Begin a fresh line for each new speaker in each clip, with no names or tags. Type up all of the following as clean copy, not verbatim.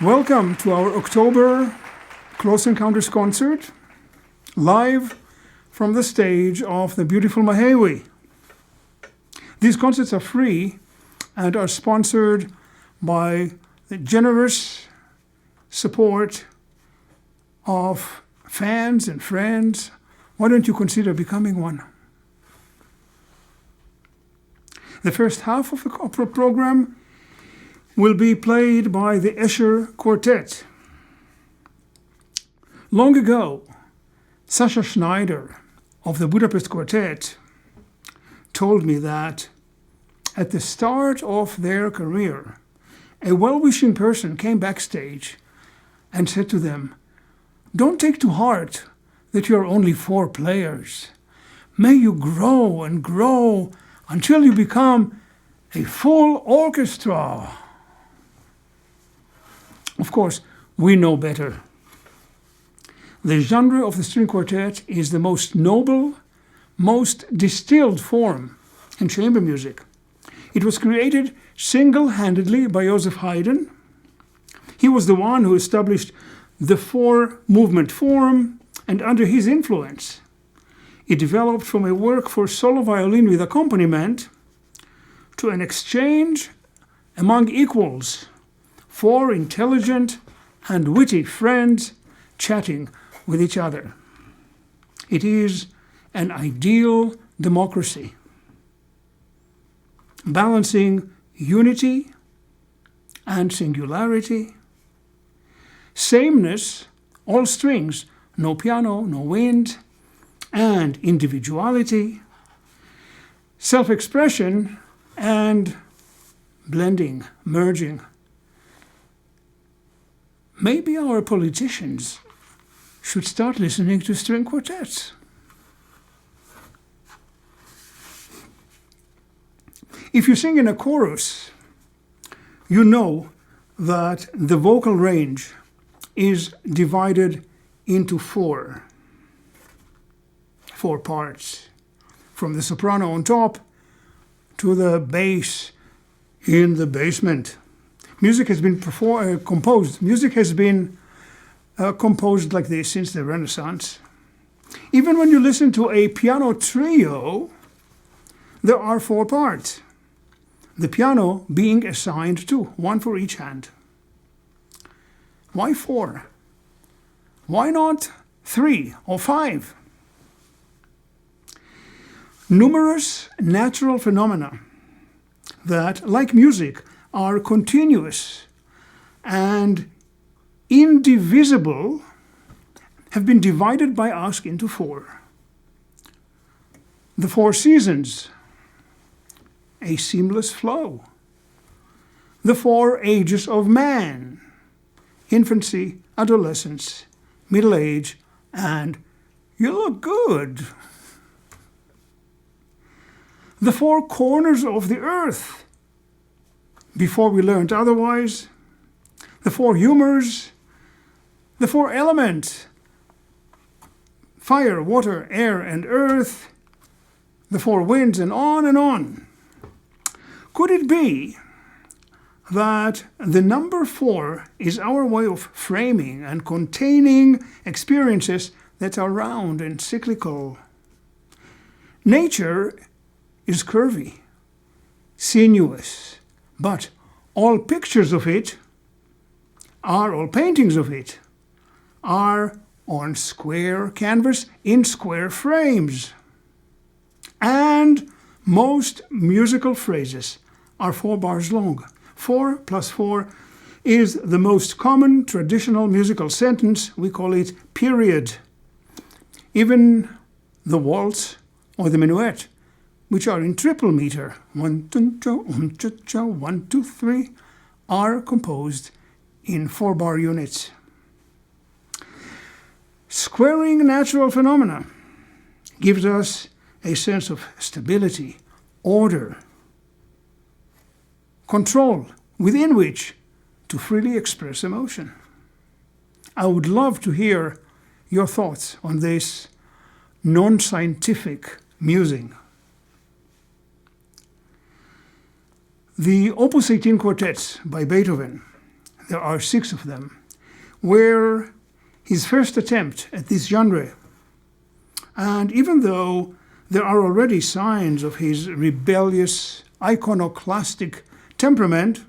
Welcome to our October Close Encounters concert, live from the stage of the beautiful Mahewi. These concerts are free and are sponsored by the generous support of fans and friends. Why don't you consider becoming one? The first half of the opera program will be played by the Escher Quartet. Long ago, Sasha Schneider of the Budapest Quartet told me that at the start of their career, a well-wishing person came backstage and said to them, "Don't take to heart that you're only 4 players. May you grow and grow until you become a full orchestra." Of course, we know better. The genre of the string quartet is the most noble, most distilled form in chamber music. It was created single-handedly by Joseph Haydn. He was the one who established the 4-movement form, and under his influence, it developed from a work for solo violin with accompaniment to an exchange among equals, 4 intelligent and witty friends chatting with each other. It is an ideal democracy, balancing unity and singularity, sameness, all strings, no piano, no wind, and individuality, self-expression, and blending, merging. Maybe our politicians should start listening to string quartets. If you sing in a chorus, you know that the vocal range is divided into 4 parts, from the soprano on top to the bass in the basement. Music has been composed. Music has been composed like this since the Renaissance. Even when you listen to a piano trio, there are 4 parts. The piano being assigned 2, 1 for each hand. Why 4? Why not 3 or 5? Numerous natural phenomena that, like music, are continuous and indivisible have been divided by us into 4. The 4 seasons, a seamless flow. The 4 ages of man, infancy, adolescence, middle age, and you look good. The 4 corners of the earth, before we learned otherwise, the 4 humors, the 4 elements, fire, water, air, and earth, the 4 winds, and on and on. Could it be that the number 4 is our way of framing and containing experiences that are round and cyclical? Nature is curvy, sinuous, but all pictures of it all paintings of it are on square canvas in square frames. And most musical phrases are 4 bars long. 4 plus 4 is the most common traditional musical sentence. We call it period. Even the waltz or the minuet, which are in triple meter, 1, 2, 1, 2, 3, are composed in 4-bar units. Squaring natural phenomena gives us a sense of stability, order, control, within which to freely express emotion. I would love to hear your thoughts on this non-scientific musing. The Opus 18 quartets by Beethoven, there are 6 of them, were his first attempt at this genre. And even though there are already signs of his rebellious, iconoclastic temperament,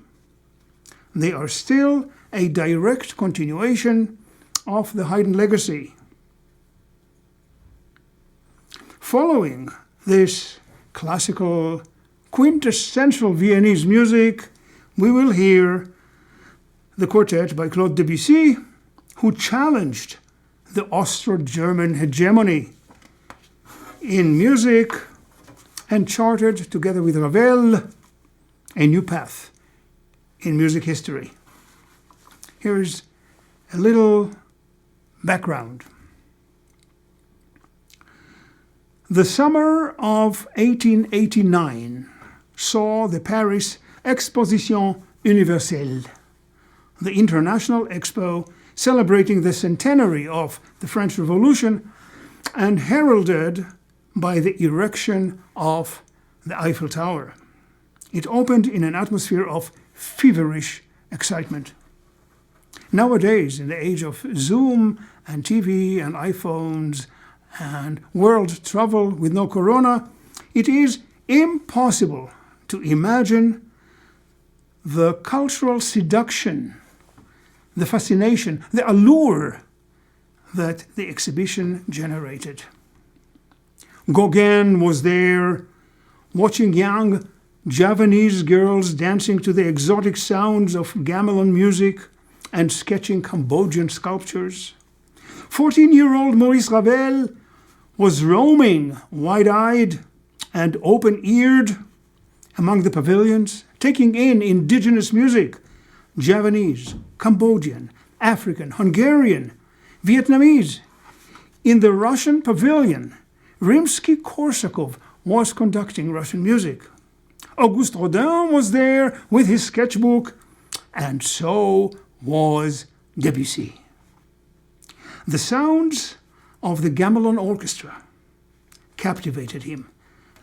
they are still a direct continuation of the Haydn legacy. Following this classical, quintessential Viennese music, we will hear the quartet by Claude Debussy, who challenged the Austro-German hegemony in music and charted, together with Ravel, a new path in music history. Here's a little background. The summer of 1889 saw the Paris Exposition Universelle, the international expo celebrating the centenary of the French Revolution and heralded by the erection of the Eiffel Tower. It opened in an atmosphere of feverish excitement. Nowadays, in the age of Zoom and TV and iPhones and world travel with no corona, it is impossible to imagine the cultural seduction, the fascination, the allure that the exhibition generated. Gauguin was there, watching young Javanese girls dancing to the exotic sounds of gamelan music and sketching Cambodian sculptures. 14-year-old Maurice Ravel was roaming wide-eyed and open-eared among the pavilions, taking in indigenous music, Javanese, Cambodian, African, Hungarian, Vietnamese. In the Russian pavilion, Rimsky-Korsakov was conducting Russian music. Auguste Rodin was there with his sketchbook, and so was Debussy. The sounds of the gamelan orchestra captivated him.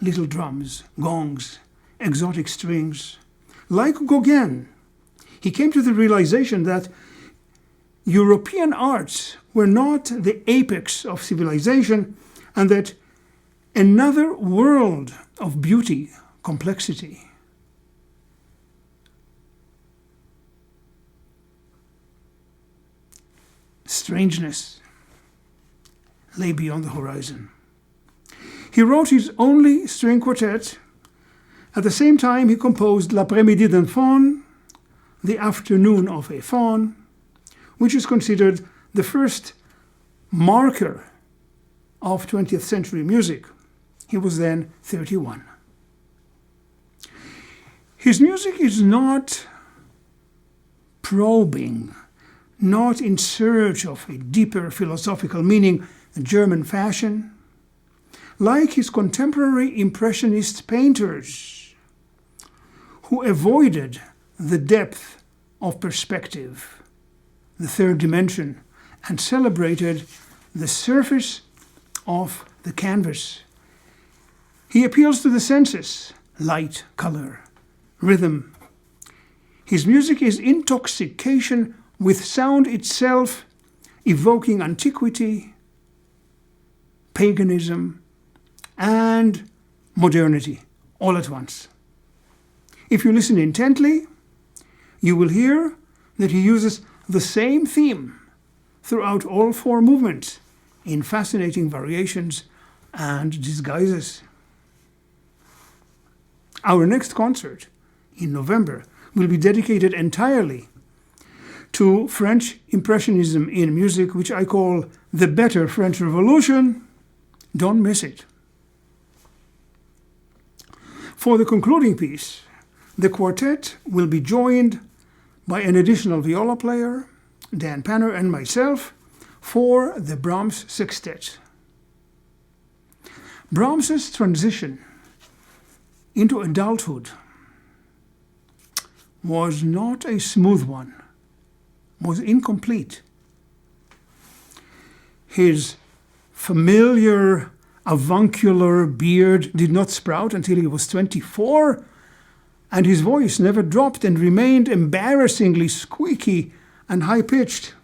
Little drums, gongs, exotic strings. Like Gauguin, he came to the realization that European arts were not the apex of civilization, and that another world of beauty, complexity, strangeness lay beyond the horizon. He wrote his only string quartet. At the same time, he composed L'après-midi d'un faune, the afternoon of a faun, which is considered the first marker of 20th century music. He was then 31. His music is not probing, not in search of a deeper philosophical meaning, German fashion. Like his contemporary Impressionist painters, who avoided the depth of perspective, the third dimension, and celebrated the surface of the canvas. He appeals to the senses, light, color, rhythm. His music is intoxication with sound itself, evoking antiquity, paganism, and modernity all at once. If you listen intently, you will hear that he uses the same theme throughout all 4 movements in fascinating variations and disguises. Our next concert in November will be dedicated entirely to French Impressionism in music, which I call the Better French Revolution. Don't miss it. For the concluding piece, the quartet will be joined by an additional viola player, Dan Panner, and myself for the Brahms Sextet. Brahms's transition into adulthood was not a smooth one, was incomplete. His familiar avuncular beard did not sprout until he was 24, and his voice never dropped and remained embarrassingly squeaky and high-pitched.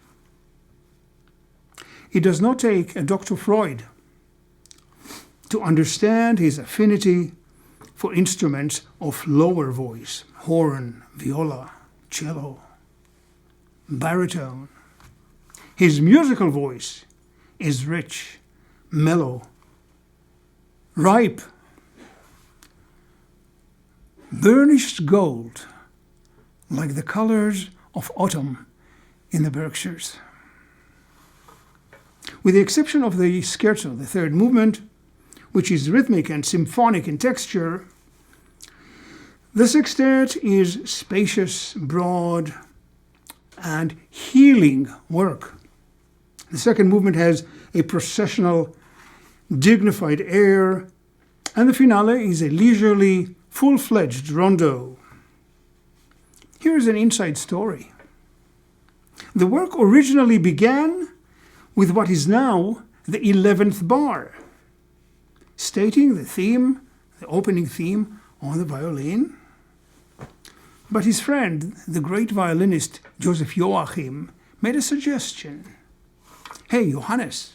It does not take a Dr. Freud to understand his affinity for instruments of lower voice, horn, viola, cello, baritone. His musical voice is rich, mellow, ripe, burnished gold, like the colors of autumn in the Berkshires. With the exception of the scherzo, the third movement, which is rhythmic and symphonic in texture, the sextet is spacious, broad, and healing work. The second movement has a processional, dignified air, and the finale is a leisurely, full-fledged rondo. Here is an inside story. The work originally began with what is now the 11th bar, stating the theme, the opening theme, on the violin. But his friend, the great violinist Joseph Joachim, made a suggestion. Hey, Johannes,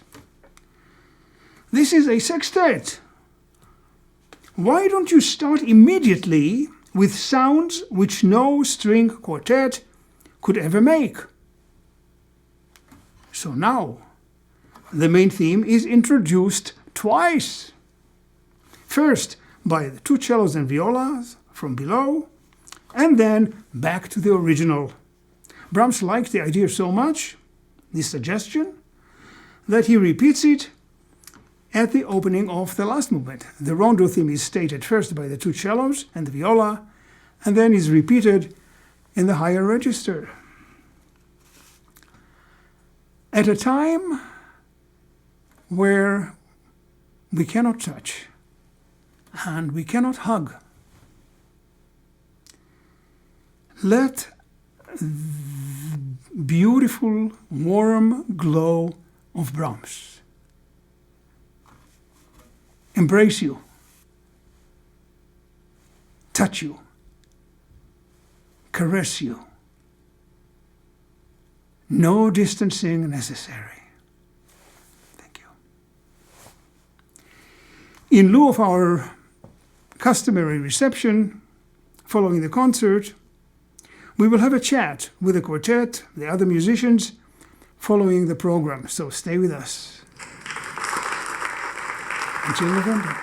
this is a sextet. Why don't you start immediately with sounds which no string quartet could ever make? So now, the main theme is introduced twice. First by the two cellos and violas from below, and then back to the original. Brahms liked the idea so much, this suggestion, that he repeats it at the opening of the last movement. The rondo theme is stated first by the two cellos and the viola, and then is repeated in the higher register. At a time where we cannot touch and we cannot hug, let the beautiful, warm glow of Brahms embrace you, touch you, caress you. No distancing necessary. Thank you. In lieu of our customary reception following the concert, we will have a chat with the quartet, the other musicians, following the program. So stay with us until November.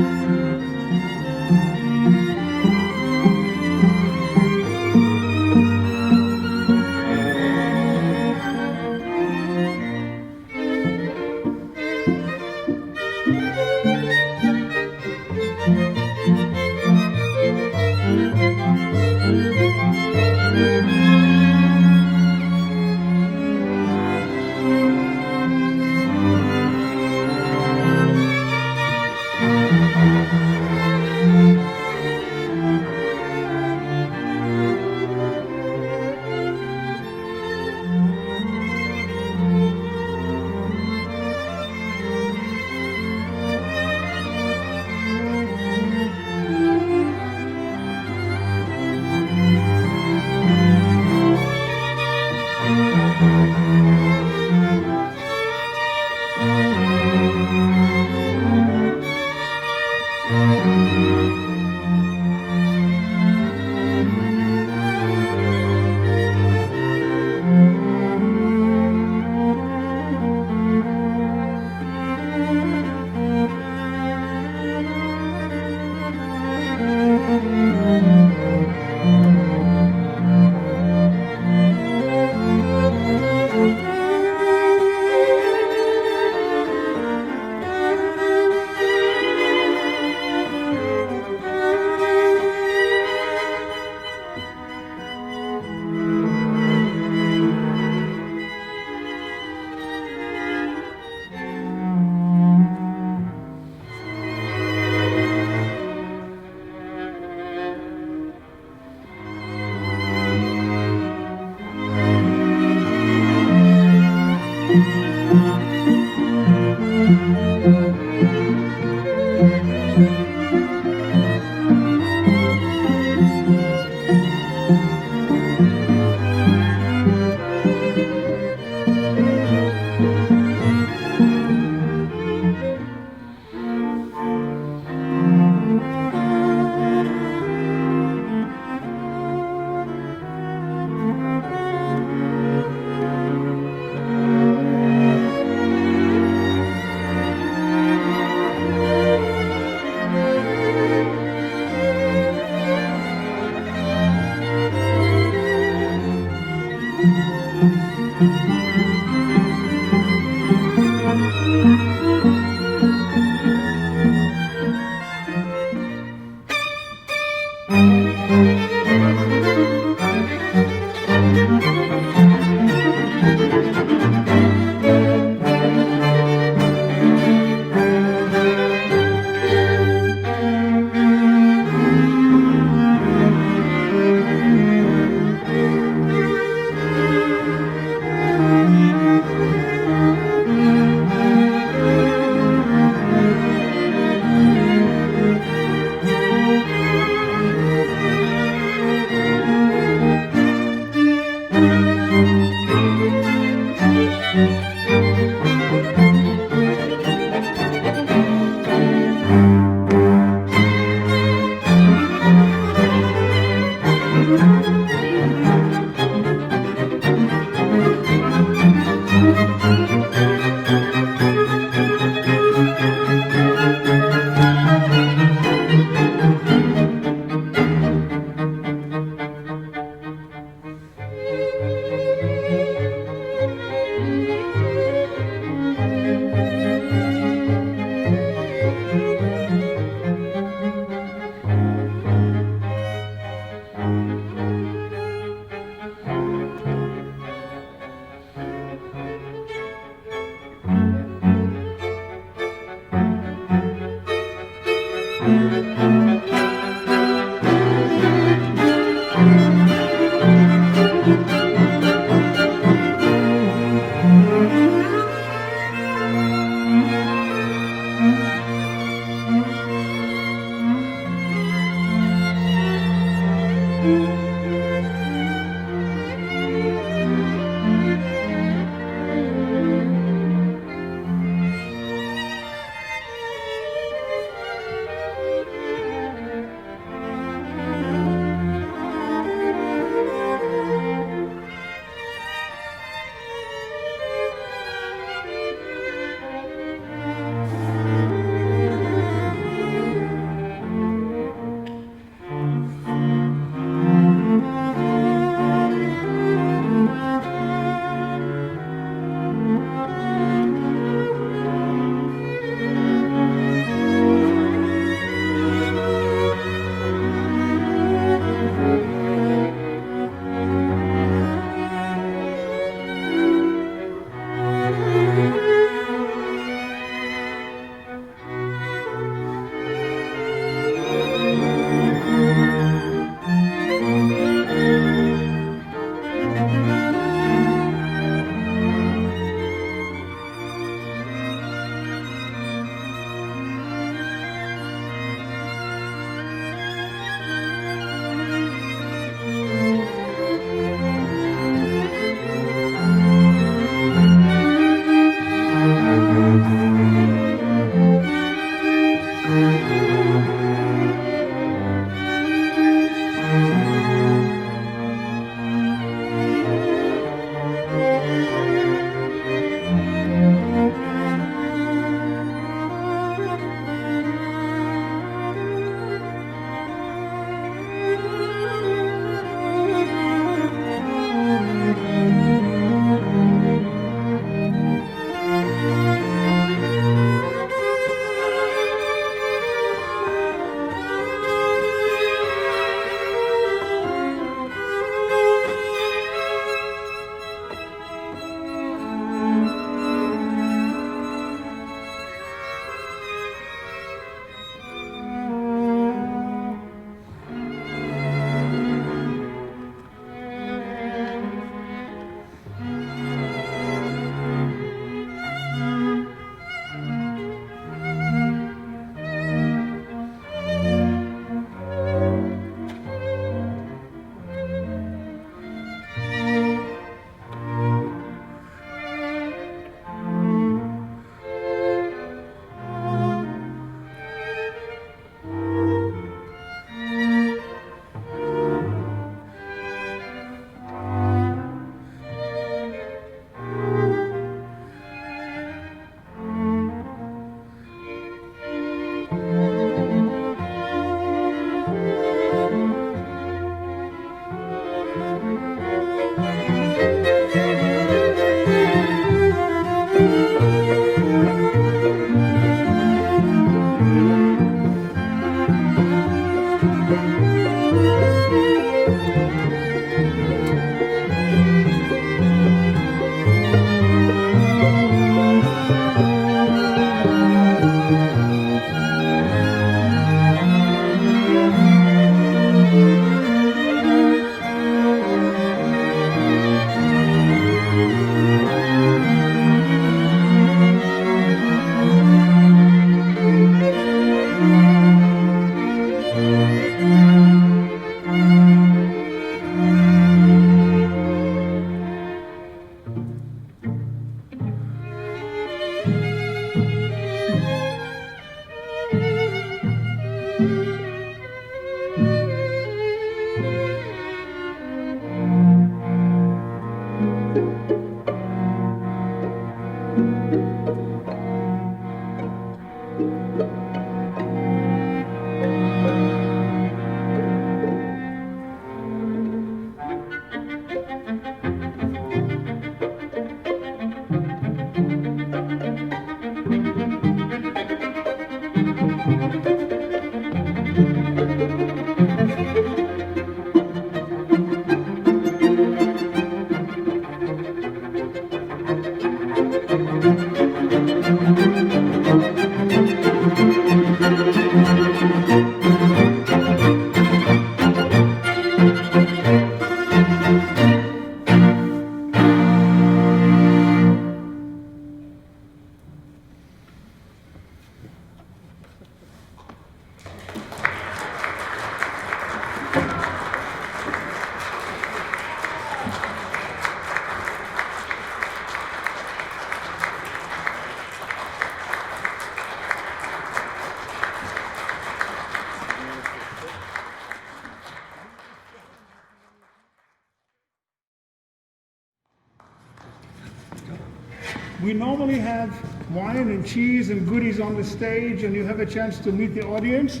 We normally have wine and cheese and goodies on the stage, and you have a chance to meet the audience.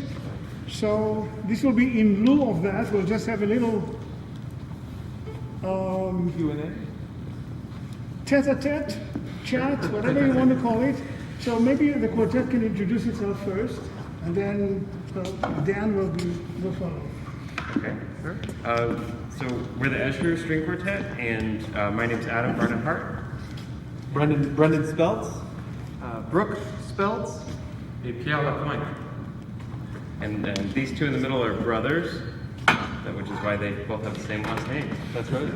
So this will be in lieu of that. We'll just have a little
Q&A?
tete-a-tete, chat, whatever you want to call it. So maybe the quartet can introduce itself first, and then Dan will follow.
Okay, sure. So we're the Escher String Quartet, and my name's Adam Barnett-Hart.
Brendan Speltz. Brooke Speltz.
Et Pierre Lapointe. And these two in the middle are brothers, which is why they both have the same last name.
That's right.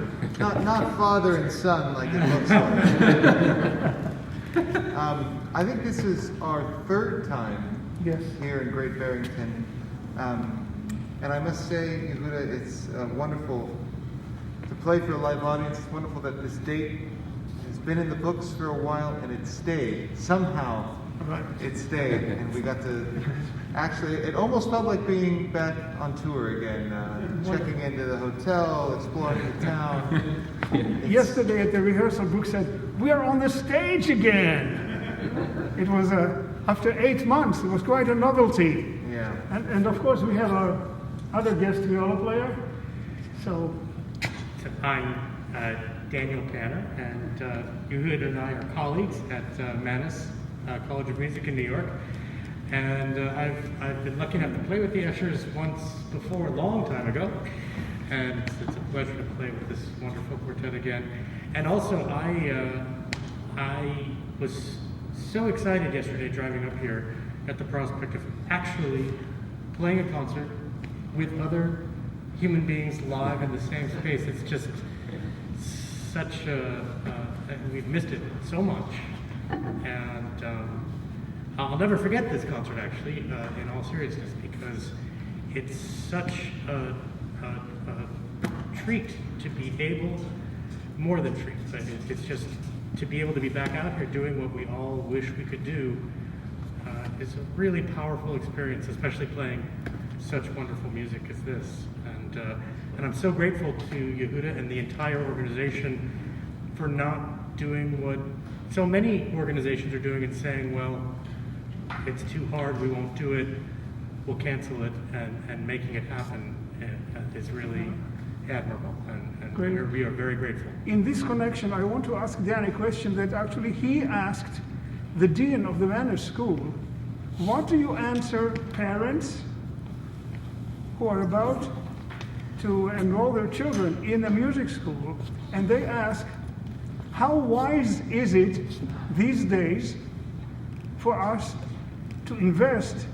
Not father and son like it looks like. I think this is our third time here in Great Barrington. And I must say, Yehuda, it's wonderful to play for a live audience. It's wonderful that this date has been in the books for a while and it stayed. Somehow it stayed. And we got to actually, it almost felt like being back on tour again, checking into the hotel, exploring the town.
Yesterday at the rehearsal, Brooke said, "We are on the stage again." It was, after 8 months, it was quite a novelty.
Yeah.
And of course, we have our other guest viola player. So
I'm Daniel Tanner, and Yehuda and I are colleagues at Mannes College of Music in New York. And I've been lucky enough to play with the Eschers once before, a long time ago. And it's a pleasure to play with this wonderful quartet again. And also, I was so excited yesterday driving up here at the prospect of actually playing a concert with other human beings live in the same space. It's just such we've missed it so much. And I'll never forget this concert, actually, in all seriousness, because it's such a treat to be able, more than treat, but it's just to be able to be back out here doing what we all wish we could do is a really powerful experience, especially playing such wonderful music as this. And I'm so grateful to Yehuda and the entire organization for not doing what so many organizations are doing and saying, well, it's too hard, we won't do it, we'll cancel it, and making it happen is really admirable, and we are very grateful.
in this connection, I want to ask Dan a question that actually he asked the dean of the Mannes School. What do you answer parents who are about to enroll their children in a music school, and they ask, how wise is it these days for us to invest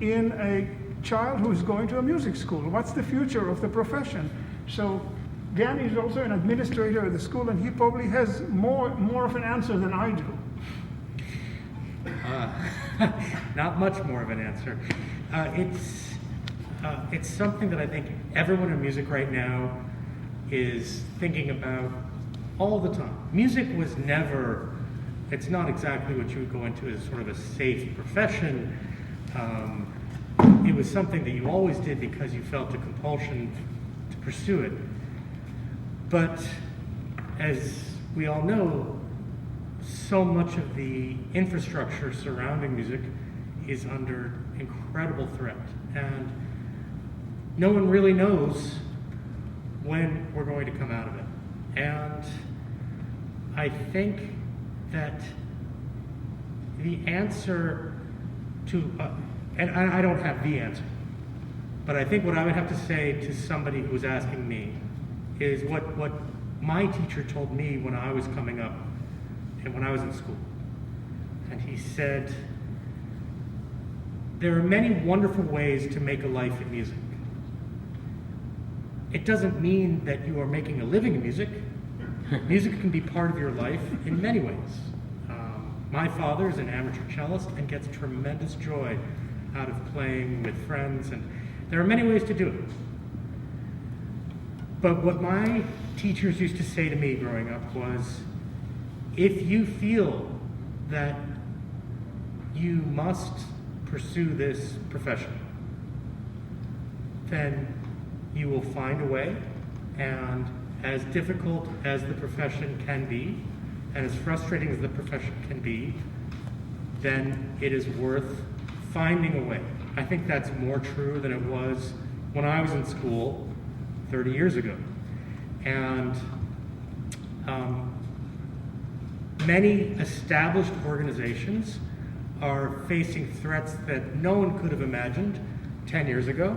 in a child who is going to a music school? What's the future of the profession? So Dan is also an administrator at the school, and he probably has more of an answer than I do.
Not much more of an answer. It's something that I think everyone in music right now is thinking about all the time. Music was never, it's not exactly what you would go into as sort of a safe profession. It was something that you always did because you felt a compulsion to pursue it. But as we all know, so much of the infrastructure surrounding music is under incredible threat. And no one really knows when we're going to come out of it. And I think that the answer to, and I don't have the answer, but I think what I would have to say to somebody who was asking me is what my teacher told me when I was coming up and when I was in school. And he said, there are many wonderful ways to make a life in music. It doesn't mean that you are making a living in music. Music can be part of your life in many ways. My father is an amateur cellist and gets tremendous joy out of playing with friends, and there are many ways to do it. But what my teachers used to say to me growing up was, if you feel that you must pursue this profession, then you will find a way, and as difficult as the profession can be, and as frustrating as the profession can be, then it is worth finding a way. I think that's more true than it was when I was in school 30 years ago. And many established organizations are facing threats that no one could have imagined 10 years ago.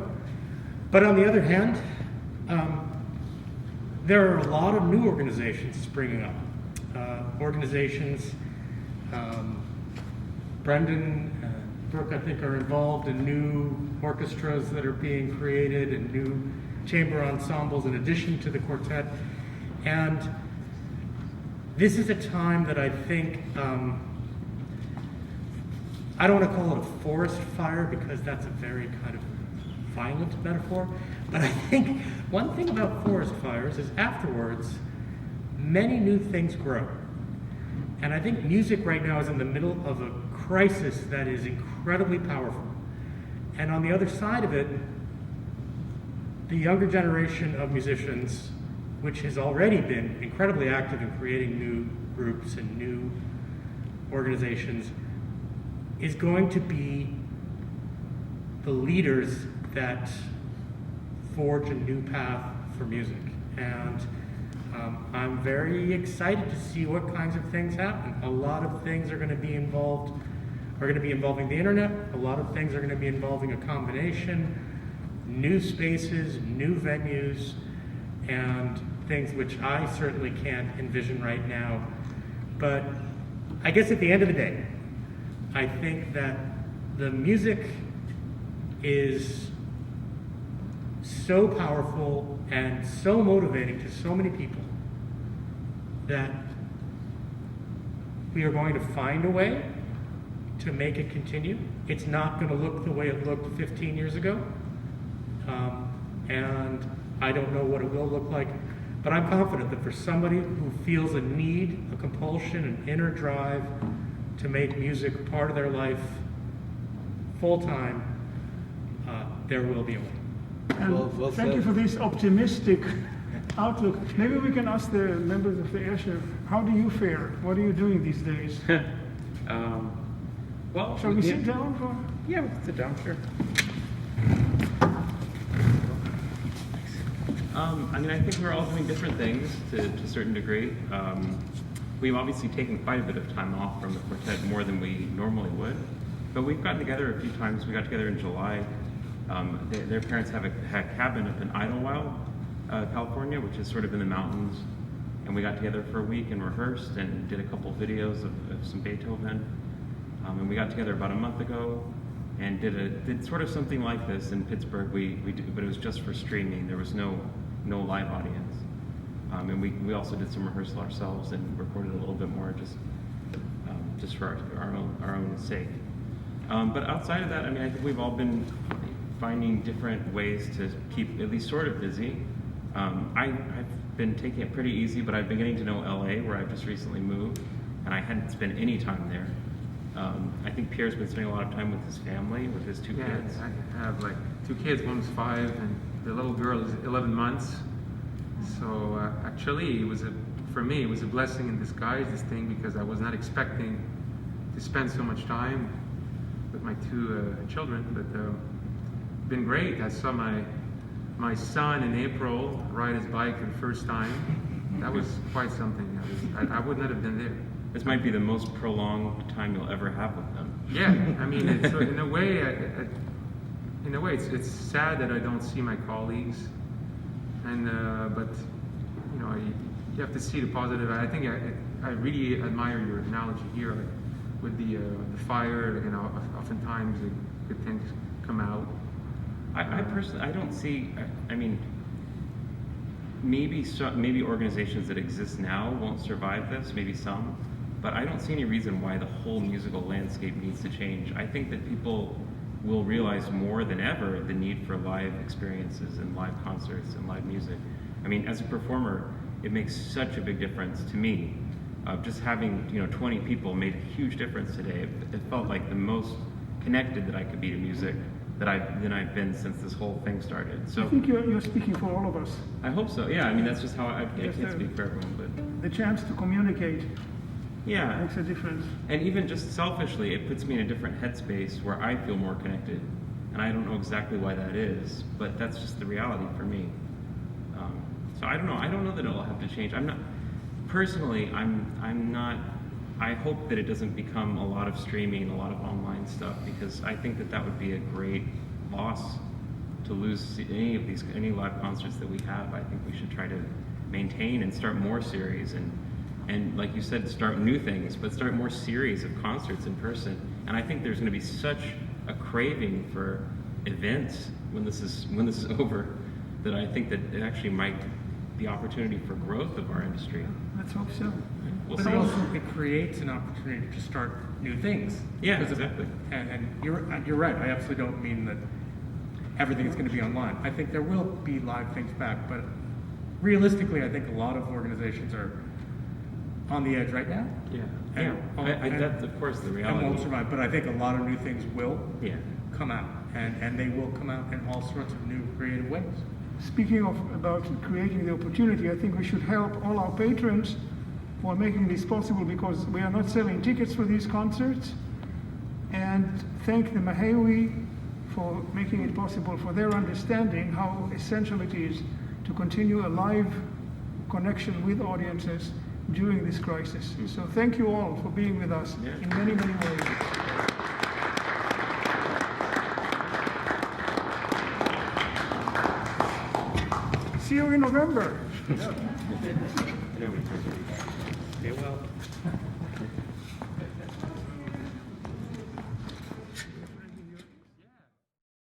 But on the other hand, there are a lot of new organizations springing up. Organizations, Brendan, Brooke, I think, are involved in new orchestras that are being created and new chamber ensembles in addition to the quartet. And this is a time that I think, I don't want to call it a forest fire because that's a very kind of violent metaphor, but I think one thing about forest fires is afterwards, many new things grow. And I think music right now is in the middle of a crisis that is incredibly powerful. And on the other side of it, the younger generation of musicians, which has already been incredibly active in creating new groups and new organizations, is going to be the leaders that forge a new path for music. And I'm very excited to see what kinds of things happen. A lot of things are going to be involving the internet. A lot of things are going to be involving a combination, new spaces, new venues, and things which I certainly can't envision right now. But I guess at the end of the day, I think that the music is so powerful and so motivating to so many people that we are going to find a way to make it continue. It's not going to look the way it looked 15 years ago. And I don't know what it will look like, but I'm confident that for somebody who feels a need, a compulsion, an inner drive to make music part of their life full-time, there will be a way.
And thank you for this optimistic outlook. Maybe we can ask the members of the Escher, how do you fare? What are you doing these days?
Well,
Shall we sit down for?
Yeah, we can sit down, sure. I mean, I think we're all doing different things to a certain degree. We've obviously taken quite a bit of time off from the quartet, more than we normally would. But we've gotten together a few times. We got together in July. Their parents have a cabin up in Idlewild, California, which is sort of in the mountains. And we got together for a week and rehearsed and did a couple videos of some Beethoven. And we got together about a month ago and did sort of something like this in Pittsburgh. We did, but it was just for streaming. There was no live audience. And we also did some rehearsal ourselves and recorded a little bit more just for our own sake. But outside of that, I mean, I think we've all been finding different ways to keep at least sort of busy. I've been taking it pretty easy, but I've been getting to know LA, where I've just recently moved, and I hadn't spent any time there. I think Pierre's been spending a lot of time with his family, with his two kids.
I have like 2 kids, one's 5 and the little girl is 11 months. So actually, for me, it was a blessing in disguise, this thing, because I was not expecting to spend so much time with my 2 children, but been great. I saw my son in April ride his bike for the first time. That was quite something. I would not have been there.
This might be the most prolonged time you'll ever have with them.
Yeah, I mean, it's, in a way, it's sad that I don't see my colleagues, and but you know, you have to see the positive. I think I really admire your analogy here, like, with the fire. You know, oftentimes good things come out.
I personally, I don't see. I mean, maybe organizations that exist now won't survive this. Maybe some. But I don't see any reason why the whole musical landscape needs to change. I think that people will realize more than ever the need for live experiences and live concerts and live music. I mean, as a performer, it makes such a big difference to me. Just having 20 people made a huge difference today. It felt like the most connected that I could be to music than I've been since this whole thing started. So
I think you're speaking for all of us.
I hope so. Yeah, I mean, that's just how I can't speak for everyone, but
the chance to communicate
Yeah.
makes a difference.
And even just selfishly, it puts me in a different headspace where I feel more connected. And I don't know exactly why that is, but that's just the reality for me. So I don't know. I don't know that it'll have to change. I'm not personally. I'm not. I hope that it doesn't become a lot of streaming, a lot of online stuff, because I think that would be a great loss to lose any live concerts that we have. I think we should try to maintain and start more series and like you said, start new things, but start more series of concerts in person. And I think there's going to be such a craving for events when this is over, that I think that it actually might be opportunity for growth of our industry.
Let's hope so.
We'll
But
see.
also it creates an opportunity to start new things.
Yeah,
Because of-
exactly.
And you're right. I absolutely don't mean that everything is going to be online. I think there will be live things back, but realistically, I think a lot of organizations are on the edge right now.
Yeah,
And-
that's of course the
And
reality.
won't survive. But I think a lot of new things will
Yeah.
come out, and they will come out in all sorts of new creative ways.
Speaking about creating the opportunity, I think we should help all our patrons for making this possible, because we are not selling tickets for these concerts. And thank the Mahewi for making it possible, for their understanding how essential it is to continue a live connection with audiences during this crisis. So thank you all for being with us in many, many ways. See you in November.
Stay well.